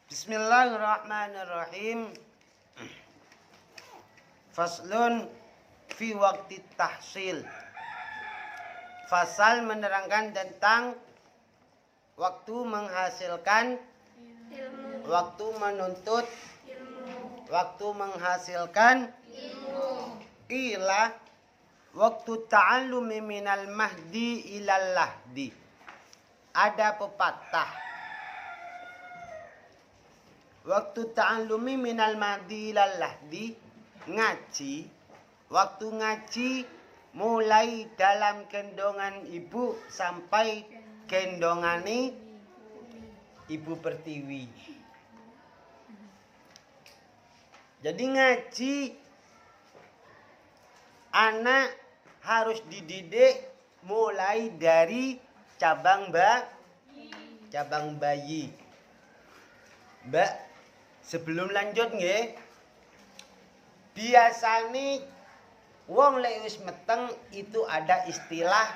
Bismillahirrahmanirrahim. Faslun fi waqti tahsil. Fasal menerangkan tentang waktu menghasilkan ilmu, waktu menuntut ilmu, waktu menghasilkan ilmu. Ila waktu ta'allumi minal mahdi ilal lahdi. Ada pepatah. Waktu ta'allumi minal mahdi ilal lahdi, ngaji. Waktu ngaji mulai dalam gendongan ibu sampai gendongane ibu pertiwi. Jadi ngaji anak harus dididik mulai dari cabang bayi. Mbak, sebelum lanjut nggih, biasane wong lek wis meteng itu ada istilah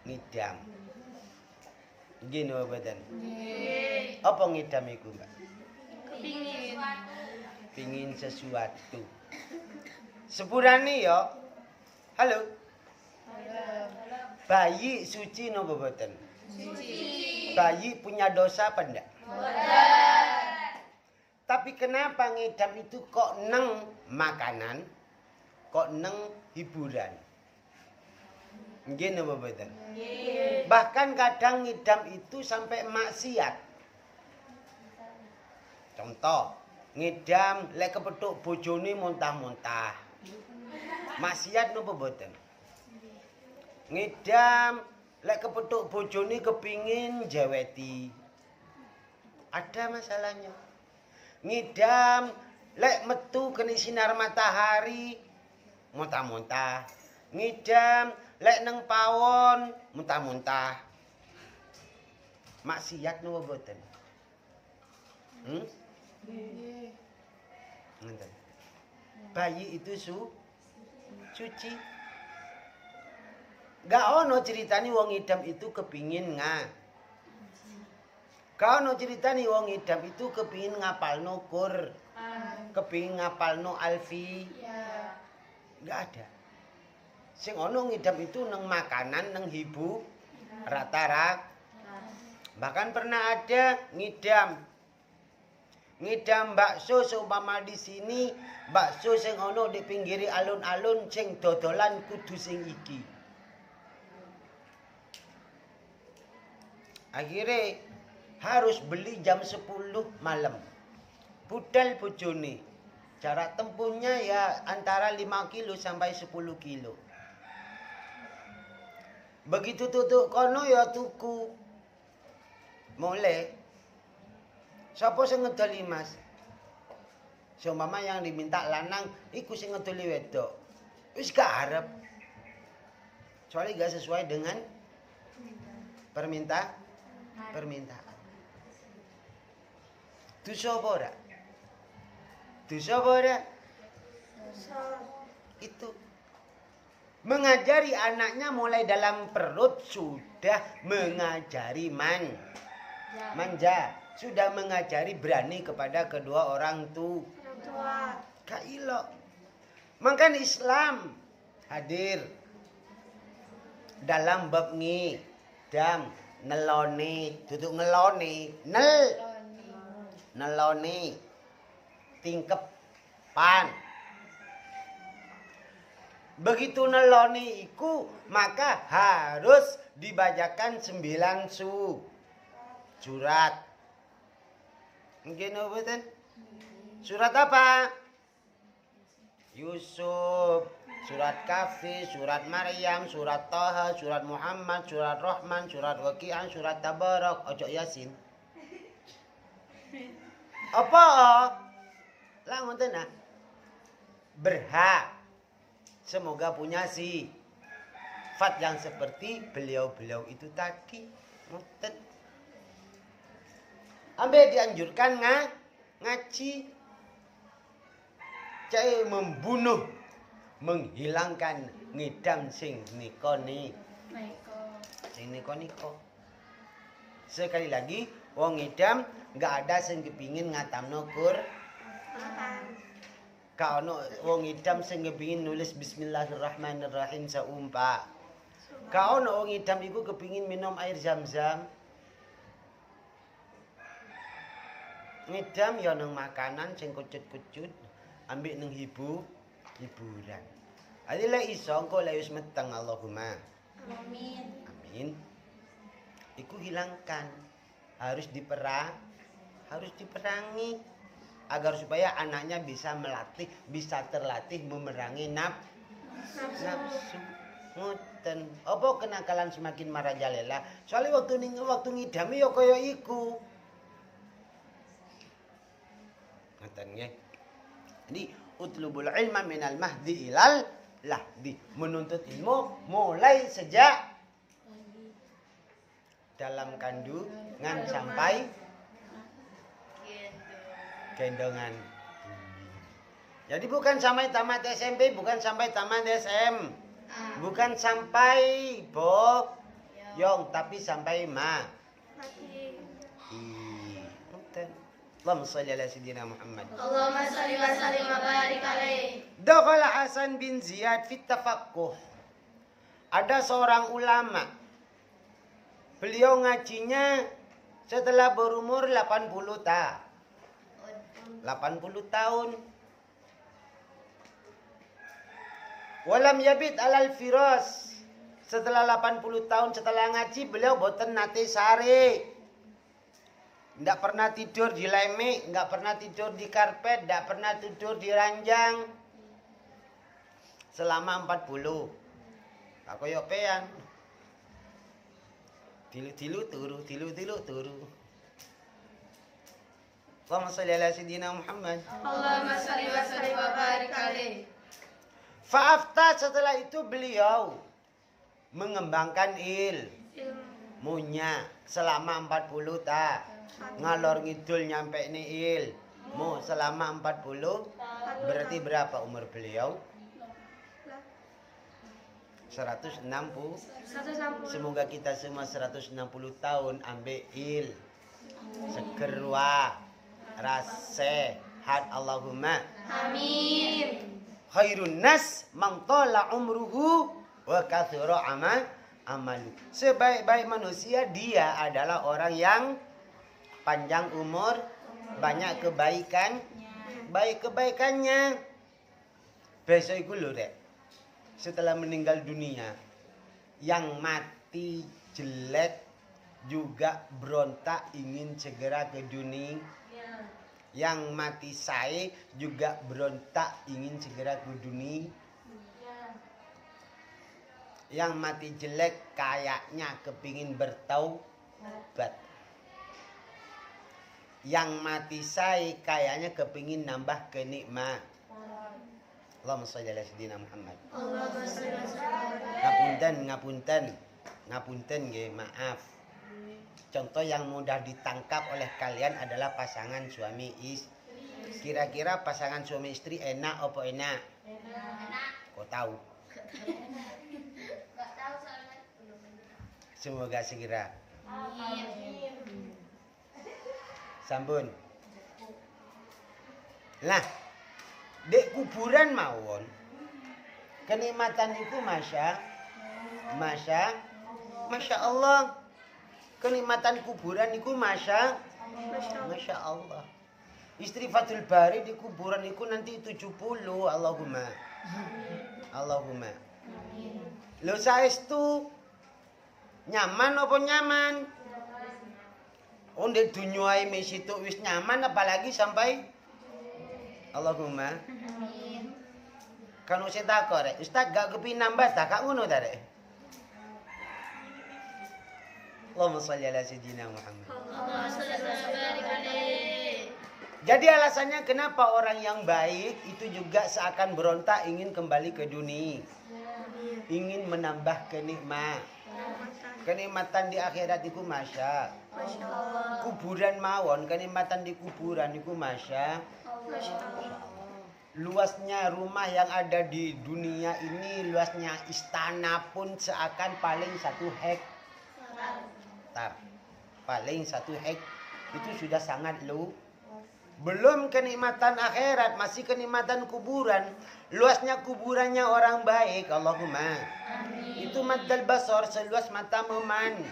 ngidam. Nggih napa mboten? Nggih. Apa ngidam iku, Mbak? Pingin sesuatu. Sepurane ya. Halo. Bayi suci napa mboten? Suci. Bayi punya dosa apa ndak? Tapi kenapa ngidam itu kok neng makanan, kok neng hiburan? Nggih napa mboten? Nggih. Bahkan kadang ngidam itu sampai maksiat. Contoh, ngidam lek kepethuk bojone muntah-muntah. Maksiat napa mboten? Ngidam lek kepethuk bojone kepingin jeweti. Ada masalahnya. Ngidam lek metu kena sinar matahari muntah-muntah. Ngidam lek neng pawon muntah-muntah. Maksiat napa mboten? Ngenten. Bayi itu suci. Gak ono ceritani wong ngidam itu kepingin Kau no cerita nih wong idam itu kepingin ngapalno Qur, kepingin ngapalno Alfi, nggak ada. Sing ono ngidam itu neng makanan, neng hibu, rata-rata. Bahkan pernah ada ngidam bakso seumpama di sini bakso sing ono di pinggiri alun-alun sing dodolan kudu sing iki. Akhirnya harus beli jam 10 malam. Budal bojone. Jarak tempuhnya ya antara 5 kilo sampai 10 kilo. Begitu tutuk kono ya tuku. Mulai. Siapa sing ngedoli Mas? Seumpama yang diminta lanang iku sing ngedoli wedok. Wis gak arep. Soalnya gak sesuai dengan permintaan. Dosa apa ora? Itu mengajari anaknya mulai dalam perut sudah mengajari manja, sudah mengajari berani kepada kedua orang tua. Kailo. Makanya Islam hadir dalam bab ngidam, neloni, duduk ngeloni, neloni, tingkepan. Begitu neloni iku, maka harus dibacakan 9 surat. Mungkin betul? Surat apa? Yusuf, surat Kahfi, surat Maryam, surat Taha, surat Muhammad, surat Rahman, surat Waqi'ah, surat Tabarak, ojo Yasin. Apa? Lah ngoten nah. Berhak. Semoga punya sifat yang seperti beliau-beliau itu tadi. Ngoten. Ambil dianjurkan ngaji. Cai membunuh, menghilangkan ngidam sing niko. Sekali lagi, wong idam enggak ada sing kepingin ngatamno Quran. Ka ono wong idam sing kepingin nulis bismillahirrahmanirrahim saumpa. Ka ono wong idam iku kepingin minum air zam-zam. Ngidam ya nang makanan sing kucut-kucut, ambek nang hiburan. Adi lek iso engko lek wis meteng Allahumma. Amin. Amin. Iku hilangkan. Harus diperangi agar supaya anaknya bisa terlatih memerangi nafsu. Ngoten. Apa kenakalan semakin marajalela? Soalnya waktu ngidami ya kaya iku. Ngoten nggih. Jadi utlubul ilma minal mahdi ilal lahdi. Menuntut ilmu mulai sejak dalam kandungan sampai gendongan. Jadi bukan sampai tamat SMP, bukan sampai tamat SM. Bukan sampai boyong, tapi sampai mati. Allahumma shalli ala sayyidina Muhammad. Allahumma shalli wa sallim wa barik alaihi. Dakhala Hasan bin Ziyad fit tafaqquh. Ada seorang ulama. Beliau ngajinya setelah berumur 80 tahun. Walam yabit alal firas. Setelah 80 tahun setelah ngaji beliau boten nate sare. Ndak pernah tidur di lemek, nggak pernah tidur di karpet, ndak pernah tidur di ranjang. Selama 40. Tak koyo pean. Tilu turu. Allahumma shalli ala sayyidina Muhammad. Allahumma shalli wa sallim wa barik alaihi. Fa'afta setelah itu beliau mengembangkan ilmunya selama 40 tahun. Ngalor ngidul nyampe ni ilmu selama 40. Berarti berapa umur beliau? 160. Semoga kita semua 160 tahun ambil seger sehat Allahumma Amin. khairun nas man tala umruhu wa kathura amalu. Sebaik-baik manusia dia adalah orang yang panjang umur, banyak kebaikannya. Besok iku lho Rek. Setelah meninggal dunia, yang mati jelek juga berontak ingin segera ke dunia. Yang mati sae juga berontak ingin segera ke dunia. Yang mati jelek kayaknya kepingin bertaubat. Yang mati sae kayaknya kepingin nambah kenikmatan. Allahumma shalli ala sayyidina Muhammad. Ngapunten nggih, maaf. Contoh yang mudah ditangkap oleh kalian adalah pasangan suami istri. Kira-kira pasangan suami istri enak apa enak? Enak. Kok tahu? Enggak tahu soalnya. Semoga segera. Amin. Sampun. Nah, dek kuburan mawon. Kenikmatan itu Masya Allah. Kenikmatan kuburan itu Masya Allah. Istri Fathul Bari di kuburan itu nanti 70. Allahumma. Lo saestu nyaman apa nyaman? Ondek dunyai mesitu wis nyaman apalagi sampai Allahumma. Amin. Kan usah takor, Ustaz gak kepin nambah tak kak ngono ta rek. Allahumma shalli ala sayyidina Muhammad. Allahumma shalli wa barik alaihi. Jadi alasannya kenapa orang yang baik itu juga seakan berontak ingin kembali ke dunia. Ingin menambah kenikmatan di akhirat itu Masya Allah. Kuburan mawon, kenikmatan di kuburan itu Masya Allah. Luasnya rumah yang ada di dunia ini, luasnya istana pun seakan paling 1 hektar. Paling 1 hektar. Itu sudah sangat belum kenikmatan akhirat, masih kenikmatan kuburan. Luasnya kuburannya orang baik, Allahumma. Itu maddal basar, seluas mata memandang.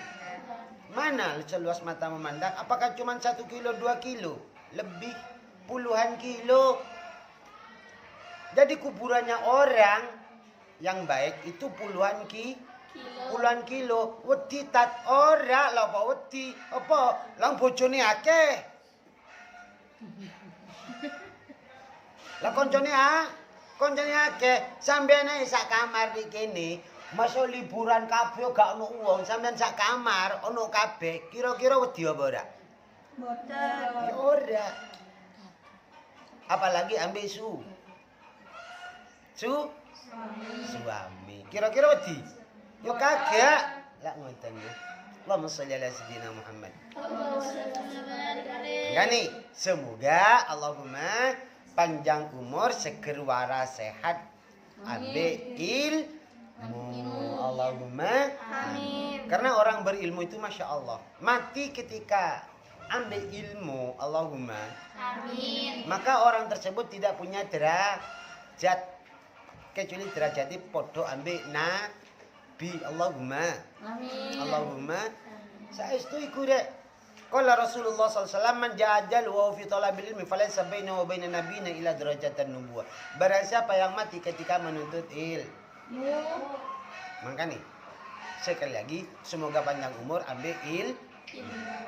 Mana seluas mata memandang? Apakah cuma 1 kilo, 2 kilo? Lebih puluhan kilo. Jadi kuburannya orang yang baik itu puluhan kilo. Wedi tat ora lha apa wedi? Apa lang bojone akeh. Lah koncone akeh, sampeyan ae sak kamar iki kene, masa liburan kabeh gak ono wong, sampeyan sak kamar ono kabeh, kira-kira wedi apa ora? Boten. Ya ora. Apalagi ambek suami. Kira-kira wedi? Ya kagak. Lah ngoten ya. Allahumma sholli ala sayyidina Muhammad. Gani, semoga Allahumma panjang umur, seger waras, sehat, ambil ilmu. Allahumma Amin. Karena orang berilmu itu Masya Allah mati ketika ambil ilmu, Allahumma Amin. maka orang tersebut tidak punya derajat kecuali derajatnya podo ambil nabi. Allahumma Amin. Allahumma saestu iku rek. Qala Rasulullah sallallahu alaihi wasallam man ja'al wa fi talabil ilmi falaysa bainahu wa bainan nabiyina illa darajatan nubuwah. Barang siapa yang mati ketika menuntut ilmu. Makanya sekali lagi semoga panjang umur ambil ilmu.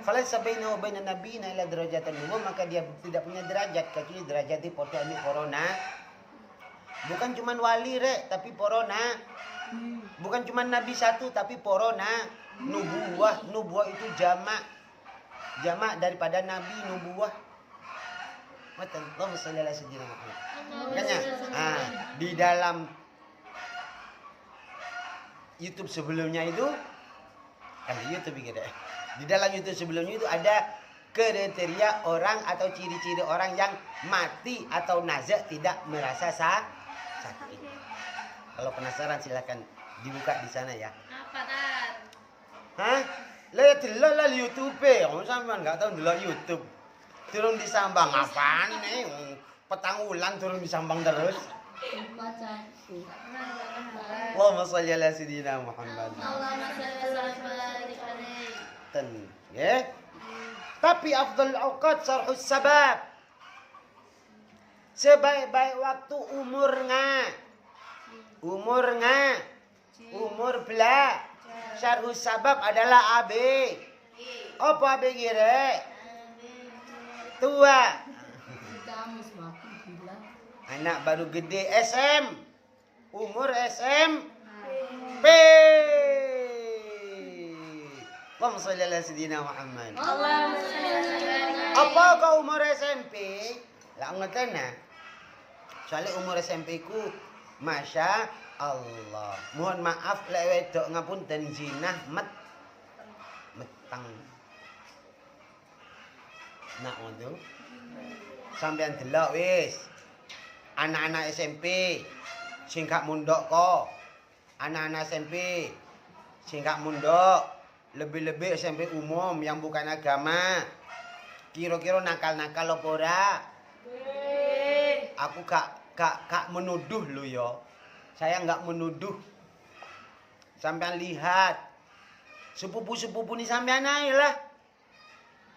Falaysa bainahu wa bainan nabiyina illa darajatan nubuwah, maka dia tidak punya derajat kecuali derajat di podo ambil corona. Bukan cuma wali rek, tapi porona. Bukan cuma nabi satu, tapi porona. Nubuah itu jamak daripada nabi nubuah. Matan Allahumma shalli ala sayyidina Muhammad. Makanya di dalam YouTube sebelumnya itu YouTube gitu. Di dalam YouTube sebelumnya itu ada kriteria orang atau ciri-ciri orang yang mati atau nazak tidak merasa sakit. Kalau penasaran silakan dibuka di sana ya. Apa Tat? Hah? Lah delok lah YouTube. Wong sampean enggak tahu delok YouTube. Turun disambang apaan nih? Petang wulan turun disambang terus. Allahumma sholli ala sayyidina Muhammad. Allahumma shalli ala sayyidina. Ten, nggih. Tapi afdal auqat sarhus sabab. Sebaik-baik waktu umur bela. Syarhus sabab adalah AB. Apa AB kira? Tua. Anak baru gede SM. Umur SMP. Allahumma sholli ala sayyidina Muhammad. Allahumma shalli ala sayyidina. Apa kau umur SMP? Lah ngeten nah. Soalnya umur SMP ku Masya Allah. Mohon maaf lek wedok ngapunten zinah metang. Nak ngono. Sampeyan delok wis. Anak-anak SMP sing gak mondok kok. Anak-anak SMP sing gak mondok, lebih-lebih SMP umum yang bukan agama. Kira-kira nakal-nakal apa ora? Aku gak menuduh lo ya. Saya nggak menuduh. Sampean lihat sepupu-sepupu ni sampean ae lah.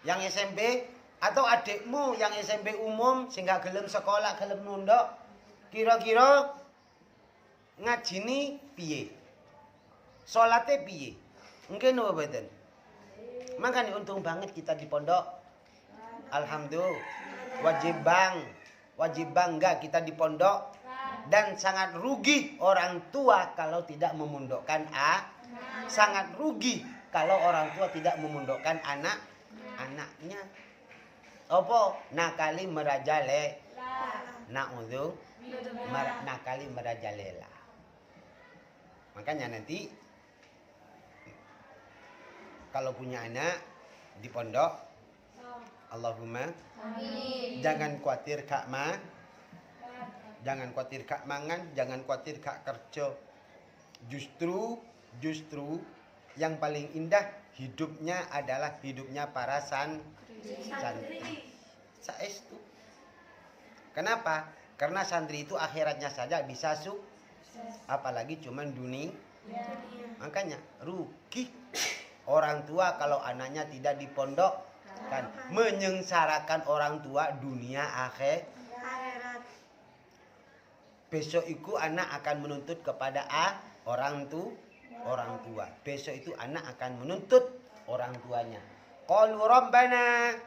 Yang SMP atau adikmu yang SMP umum sing gak gelem sekolah, gelem mondok. Kira-kira ngajini piye? Salate piye? Mungkin apa mboten? Makanya untung banget kita di pondok. Alhamdulillah. Wajib bangga kita di pondok. Dan sangat rugi orang tua kalau tidak memondokkan sangat rugi kalau orang tua tidak memondokkan anaknya. Apa? Nakali merajale. Na'udzu nakali merajalela. Makanya nanti kalau punya anak di pondok, Allahumma jangan khawatir Kak jangan khawatir Kak mangan, jangan khawatir Kak kerja. Justru Yang paling indah hidupnya adalah hidupnya para santri. Saestu. Kenapa? Karena santri itu akhiratnya saja bisa apalagi cuman dunia. Makanya rugi orang tua kalau anaknya tidak dipondokkan, menyengsarakan orang tua dunia akhirat. Besok itu anak akan menuntut kepada orang tua. Besok itu anak akan menuntut orang tuanya. Qalu rabbana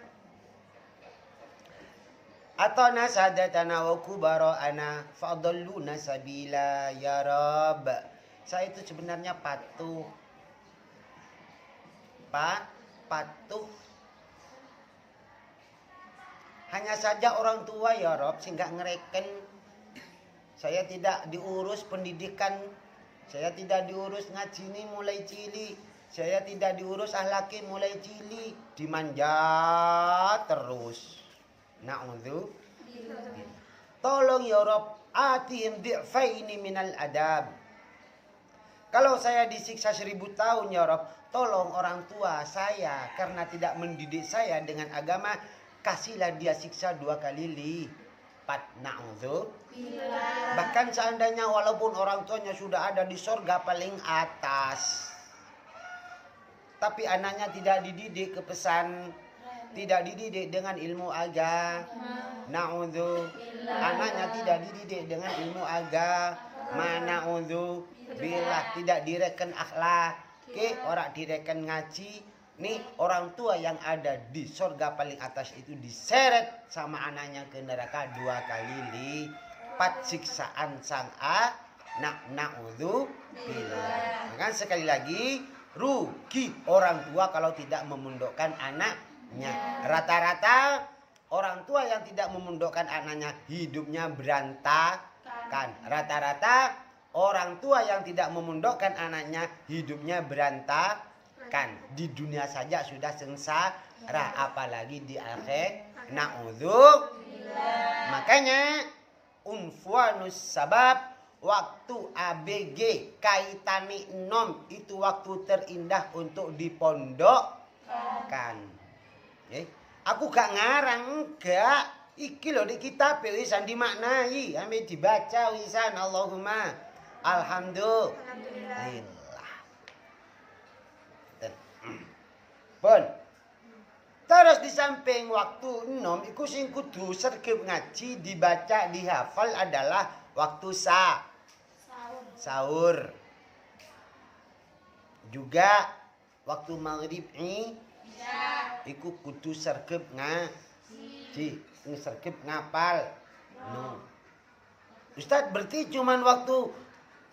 atana sadatana wa kubara'ana fadalluna sabila ya Rabb. Saya itu sebenarnya patuh. Hanya saja orang tua ya Rob sehingga ngereken. Saya tidak diurus pendidikan. Saya tidak diurus ngaji ini mulai cilik. Saya tidak diurus ahlaki mulai cilik. Dimanja terus. Na'udzu. Tolong ya Rob, atihim di'faini minal adab. Kalau saya disiksa 1000 tahun ya Rob, tolong orang tua saya karena tidak mendidik saya dengan agama, kasihlah dia siksa 2 kali lipat. Na'udzu. Bahkan seandainya walaupun orang tuanya sudah ada di sorga paling atas, tapi anaknya tidak dididik ke pesan, tidak dididik dengan ilmu agama. Na'udzu. Anaknya tidak dididik dengan ilmu agama. Na'udzu. Bila tidak direken akhlak, orang direken ngaji, nih orang tua yang ada di sorga paling atas itu diseret sama anaknya ke neraka 2 kali lipat siksaan sang na'udzu billah. Maka sekali lagi rugi orang tua kalau tidak memondokkan anaknya. Rata-rata orang tua yang tidak memondokkan anaknya hidupnya berantakan. Rata-rata orang tua yang tidak memondokkan anaknya hidupnya berantakan. Di dunia saja sudah sengsara, apalagi di akhirat. Na'udzu. Makanya unfuanus sabab, waktu ABG kaitani nom itu waktu terindah untuk dipondokkan. Aku gak ngarang enggak. Iki lho di kitab wisan dimaknai, ambil dibaca wisan. Allahumma alhamdulillah. Pun. Terus di samping waktu enom iku sing kudu sergep ngaji, dibaca, dihafal adalah waktu sahur. Juga waktu maghrib iku kudu sergep ngaji, sergep ngapal. No. Ustaz berarti cuman waktu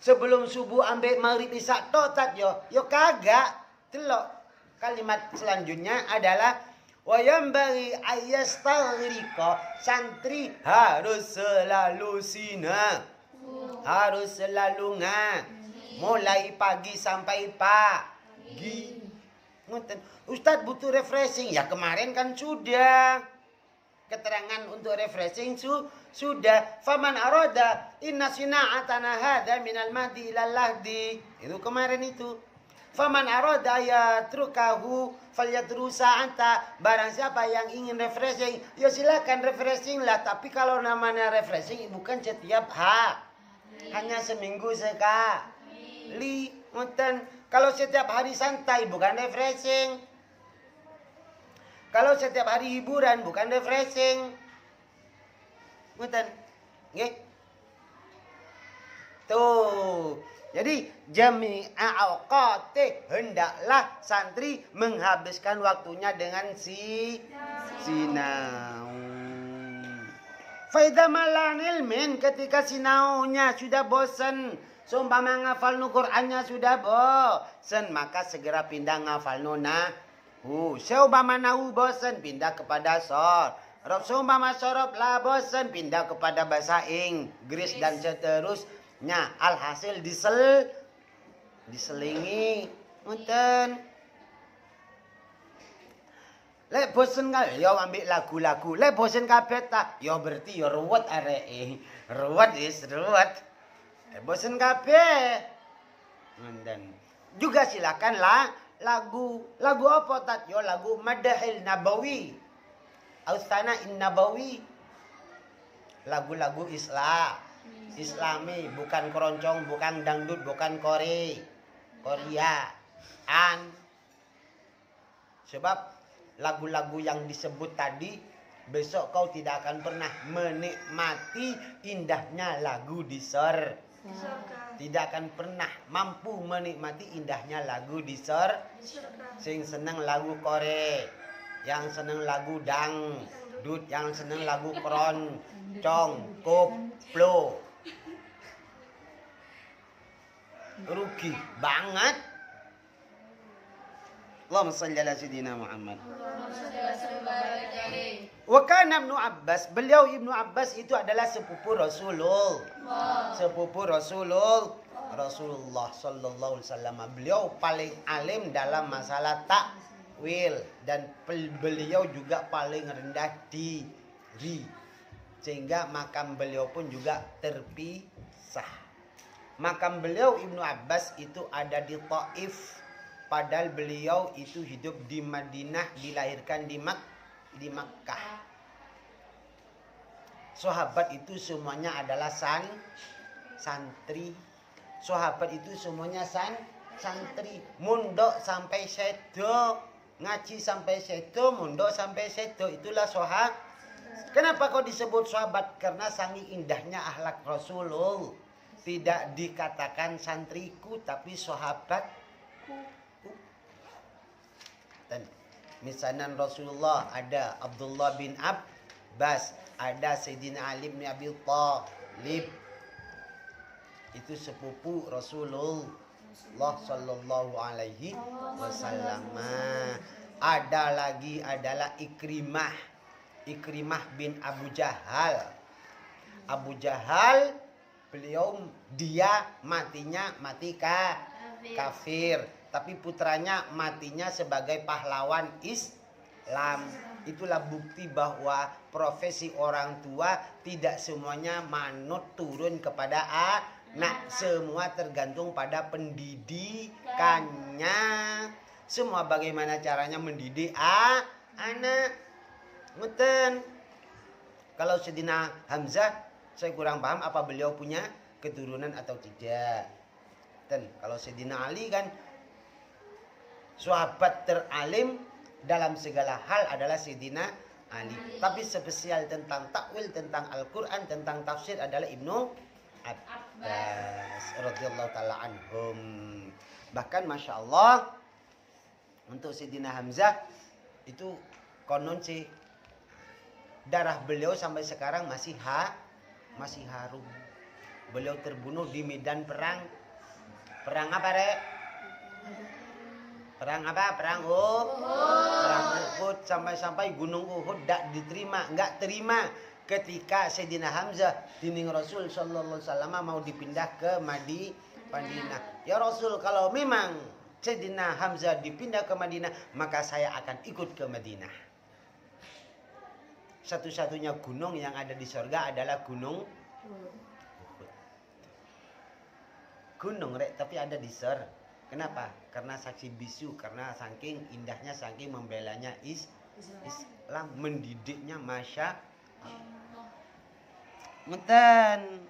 sebelum subuh ambek maghrib isya totat yo kagak. Delok kalimat selanjutnya adalah wayambari ayyastaghriqa, santri harus selalu harus selalu mulai pagi sampai pagi. Ustaz butuh refreshing, ya kemarin kan sudah keterangan untuk refreshing sudah. Faman arada inna sina'atana hadha minal mahdi ilal lahdi, itu kemarin itu. Faman arada yatrukahu falyatrusa anta, barang siapa yang ingin refreshing ya silakan refreshing lah, tapi kalau namanya refreshing bukan setiap hanya seminggu sekali. Kalau setiap hari santai bukan refreshing. Kalau setiap hari hiburan bukan refreshing. Ngoten. Nggih. Tuh. Jadi jami'a awqati, hendaklah santri menghabiskan waktunya dengan sinau. Faida malan ilmin, ketika sinaunya sudah bosan, seumpama ngafal Qur'annya sudah bosan, maka segera pindah ngafal nahu. Seumpama nahu bosan, pindah kepada sorab. Seumpama sorab lah bosan, pindah kepada bahasa Inggris dan seterusnya. Alhasil diselingi. Ngoten. Lek bosen ka ya ambil lagu-lagu. Lek bosen kabeh ta ya berarti ya ruwet areke. Ruwet. Bosen kabeh. Ngoten. Juga silakan lah lagu. Lagu apa tat? Yo lagu Madahil Nabawi. Austana in Nabawi. Lagu-lagu Islami, bukan keroncong, bukan dangdut, bukan Korea. Sebab lagu-lagu yang disebut tadi, besok kau tidak akan pernah menikmati indahnya lagu di surga. Tidak akan pernah mampu menikmati indahnya lagu di surga. Sing seneng lagu Korea, yang seneng lagu dangdut, yang seneng lagu keroncong, koplo. Rugi banget. Allahumma shalli ala sayyidina Muhammad. Wa kana Ibnu Abbas, beliau Ibnu Abbas itu adalah sepupu Rasulullah. Sepupu Rasulullah sallallahu alaihi wasallam. Beliau paling alim dalam masalah takwil dan beliau juga paling rendah diri. Sehingga makam beliau pun juga terpisah. Makam beliau Ibnu Abbas itu ada di Taif. Padahal beliau itu hidup di Madinah, dilahirkan di Makkah. Sahabat itu semuanya adalah santri. Sahabat itu semuanya santri. Mondok sampai sedo, ngaji sampai sedo, mondok sampai sedo. Itulah sahabat. Kenapa kok disebut sahabat? Karena saking indahnya akhlak Rasulullah. Tidak dikatakan santriku, tapi sahabatku. Dan misalnya Rasulullah ada Abdullah bin Abbas, ada Sayyidina Ali bin Abi Thalib. Itu sepupu Rasulullah sallallahu alaihi wasallam. Ada lagi adalah Ikrimah bin Abu Jahal. Abu Jahal dia matinya mati kafir, tapi putranya matinya sebagai pahlawan Islam. Itulah bukti bahwa profesi orang tua tidak semuanya manut turun kepada anak, semua tergantung pada pendidikannya. Semua bagaimana caranya mendidik anak. Muten. Kalau Sayyidina Hamzah, saya kurang paham apa beliau punya keturunan atau tidak. Dan kalau Sayyidina Ali kan sahabat teralim dalam segala hal adalah Sayyidina Ali. Tapi spesial tentang takwil, tentang Al-Quran, tentang tafsir adalah Ibnu Abbas radhiyallahu taala anhum. Bahkan Masya Allah, untuk Sayyidina Hamzah itu konon sih darah beliau sampai sekarang masih harum. Beliau terbunuh di medan perang. Perang apa, Rek? Perang apa? Perang Uhud. Sampai-sampai gunung Uhud enggak terima ketika Sayyidina Hamzah dining Rasul sallallahu alaihi wasallam mau dipindah ke Madinah. Ya Rasul, kalau memang Sayyidina Hamzah dipindah ke Madinah, maka saya akan ikut ke Madinah. Satu-satunya gunung yang ada di surga adalah gunung Uhud. Gunung, Rek, tapi ada di surga. Kenapa? Karena saksi bisu, karena saking indahnya, saking membelanya Islam, mendidiknya Masya Allah. Meten.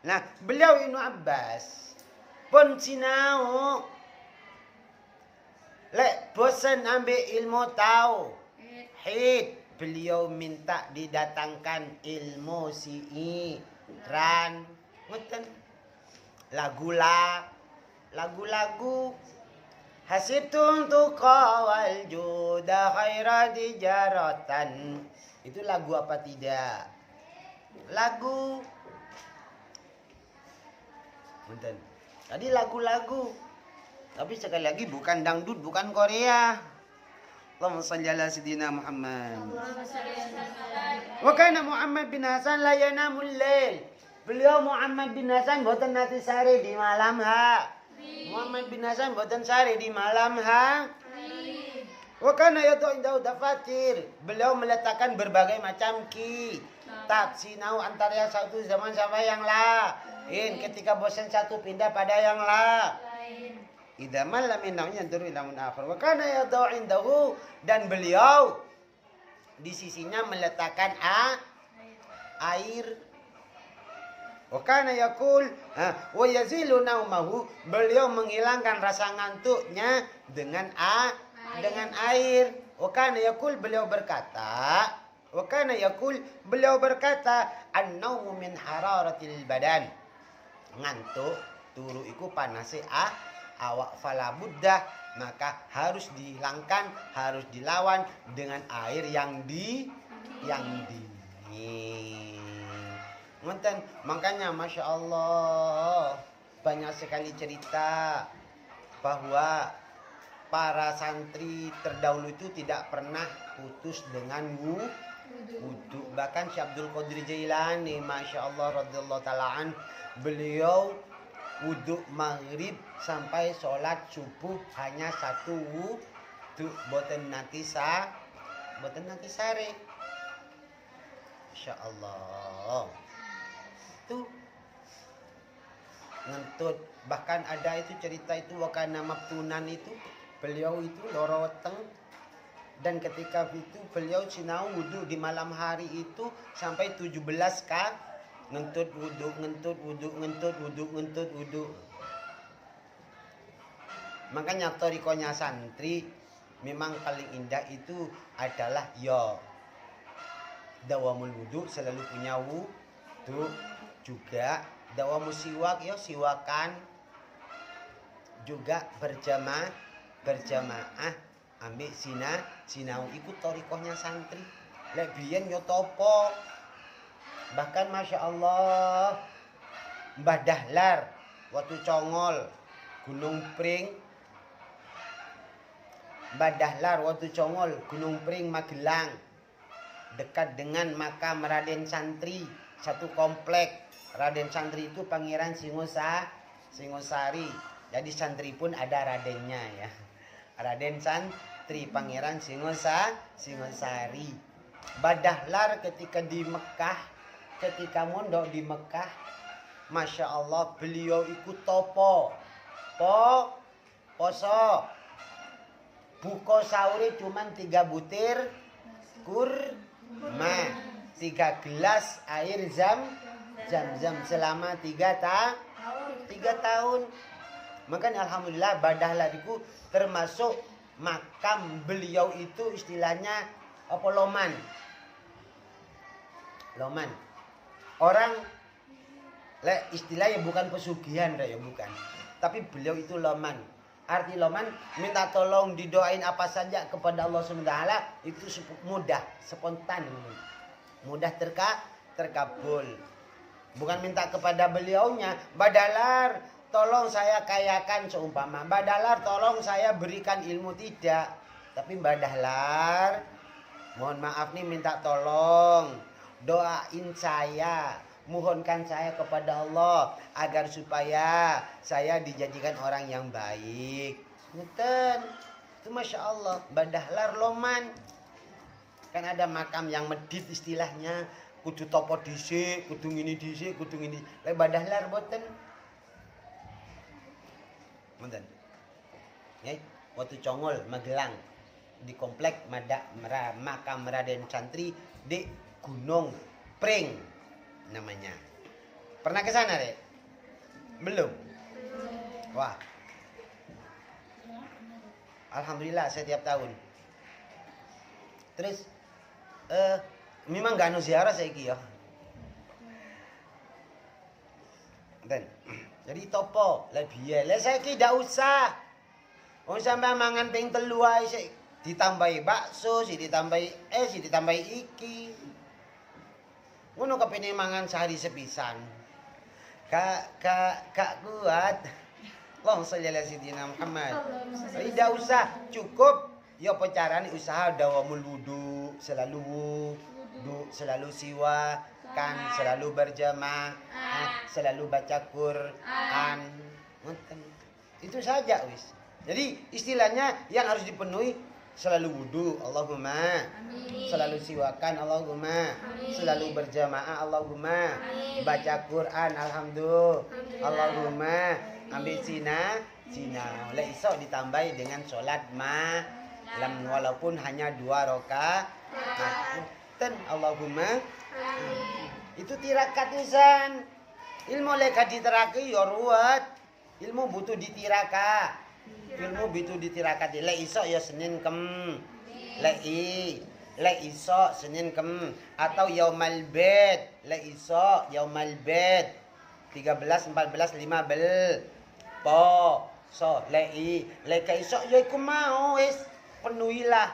Nah, beliau Ibnu Abbas pun sinau. Lek bosan ambil ilmu tauhid, beliau minta didatangkan ilmu siiran. Meten. Lagu-lagu hasibtum tuqa wal juda khaira dijaratan. Itu lagu apa tidak? Lagu. Punten. Tadi lagu-lagu. Tapi sekali lagi bukan dangdut, bukan Korea. Allahumma shalli ala sayyidina Muhammad. Wa kana Muhammad bin Hasan la yanamul lail. Beliau Muhammad bin Hasan boten nate sare di malam Muhammad bin Hasan boten sare di malam Wa kana yad'u dafatir. Beliau meletakkan berbagai macam kitab sinau antara yang satu zaman sampai yang lain. Ketika bosan satu pindah pada yang lain. idza malla min nau'in yanduru ila mun akhar. Wa kana yadau indahu, dan beliau di sisinya meletakkan air. Wa kana yaqul wa yazilu naumahu, beliau menghilangkan rasa ngantuknya dengan air. Wa kana yaqul, beliau berkata, an-naumu min hararatil badan. Ngantuk turu iku panase awak, fala buddah, maka harus dihilangkan, harus dilawan dengan air yang dingin. Ngoten, makanya Masya Allah banyak sekali cerita bahwa para santri terdahulu itu tidak pernah putus dengan wudu. Bahkan Syekh Abdul Qadir Jailani, Masya Allah radhiyallahu ta'ala an, beliau wudu maghrib sampai sholat subuh hanya satu wudu, boten nanti sare. Masya Allah. Tuh ngentut. Bahkan ada itu cerita itu wakana mabtunan itu, beliau itu loro weteng, dan ketika itu beliau sinau wudu di malam hari itu sampai 17 kali. Ngentut wudu. Makanya torikonya santri memang paling indah itu adalah dawamul wudu, selalu punya wudu. Juga dawamul siwak, siwakan. Juga berjamaah ambil sinau ikut torikohnya santri. Lek biyen topo. Bahkan Masya Allah Mbah Dahlar waktu Congol Gunung Pring, Magelang, dekat dengan makam Raden Santri, satu komplek. Raden Santri itu Pangeran Singosari. Jadi santri pun ada radennya ya. Raden Santri Pangeran Singosari. Mbah Dahlar ketika mondok di Mekah, Masya Allah beliau ikut poso. Buka sahur cuman 3 butir kurma, 3 gelas air zam-zam selama 3 tahun. Makanya alhamdulillah Mbah Dahlar itu termasuk makam beliau itu istilahnya loman. Orang istilahnya bukan pesugihan ya, bukan. Tapi beliau itu loman. Arti loman, minta tolong didoain apa saja kepada Allah SWT itu mudah, spontan. Mudah terkabul. Bukan minta kepada beliaunya, Mbah Dahlar tolong saya kayakan seumpama, Mbah Dahlar tolong saya berikan ilmu, tidak. Tapi Mbah Dahlar, mohon maaf nih, minta tolong doain saya, mohonkan saya kepada Allah agar supaya saya dijadikan orang yang baik. Ngeten. Itu Masya Allah, Mbah Dahlar loman. Kan ada makam yang medit istilahnya, kudu topo dhisik, kudu ngini dhisik, kudu ngini. Lek Mbah Dahlar boten. Ngoten. Nggih, waktu Congol Magelang di komplek makam Raden Santri di Gunung Pring namanya. Pernah ke sana, Dek? Belum? Wah. Alhamdulillah setiap tahun. Terus memang gak anu ziarah saiki ya. Dan jadi topo lah biye. Lah saiki ndak usah. Wong sampe mangan ping 3 ae sik ditambahi bakso, sik ditambahi sik ditambahi iki. Ngono kepene mangan sehari sepisan. Kak kuat. Allahumma sholli ala sayyidina Muhammad. Tidak usah, cukup ya carane usaha dawamul wudu, selalu wudu, selalu siwakan, selalu berjamaah, selalu baca Quran. Itu saja wis. Jadi istilahnya yang harus dipenuhi selalu wudu, Allahumma. Amin. Selalu siwakan, Allahumma. Amin. Selalu berjamaah, Allahumma. Amin. Baca Quran, alhamdulillah, Allahumma. Ambil sinau. Lek iso ditambahi dengan sholat malam walaupun hanya 2 rakaat. Ten Allahumma. Itu tirakat pisan. Ilmu lek diteraki ya ruwet. Ilmu butuh ditiraka. Ilmu butuh ditirakat. Lek iso ya Senin Kem. Lek iso Senin Kem atau yaumal bid. Lek iso yaumal bid. 13, 14, 15. Po. So, lek iso ya iku mau wis penuhilah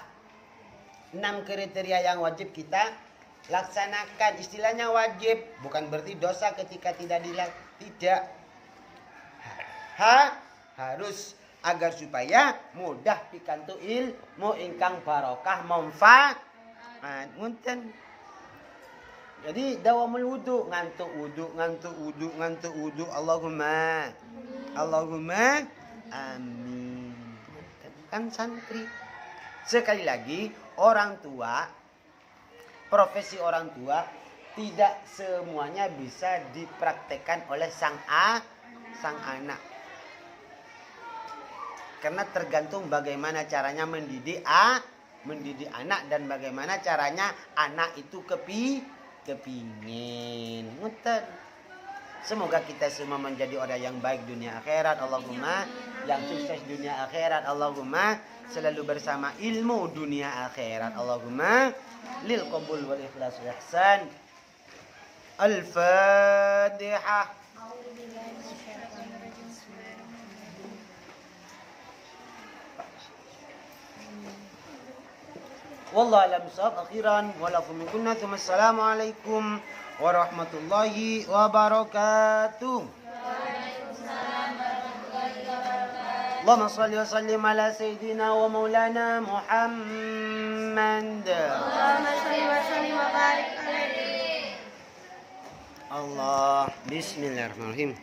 6 kriteria yang wajib kita laksanakan. Istilahnya wajib, bukan berarti dosa ketika tidak tidak. Harus agar supaya mudah pikantuk ilmu ingkang barokah manfaat. Ngoten. Jadi dawamul wudu, ngantuk wudu. Allahumma amin. Kan santri. Sekali lagi, orang tua, profesi orang tua tidak semuanya bisa dipraktekkan oleh sang anak. Karena tergantung bagaimana caranya mendidik anak dan bagaimana caranya anak itu kepingin. Ngoten. Semoga kita semua menjadi orang yang baik dunia akhirat. Allahumma. Yang sukses dunia akhirat. Allahumma. Selalu bersama ilmu dunia akhirat. Allahumma. Lil qabul wal ikhlas wal ihsan. Al-Fatihah. Wallahu a'lam bishawab. Akhiran walakum min kunna thumma assalamu alaikum warahmatullahi wabarakatuh. Allahumma salli wa sallim ala sayyidina wa maulana Muhammad. Allahumma shalli wa sallim wa barik alaihi. Allah. Bismillahirrahmanirrahim.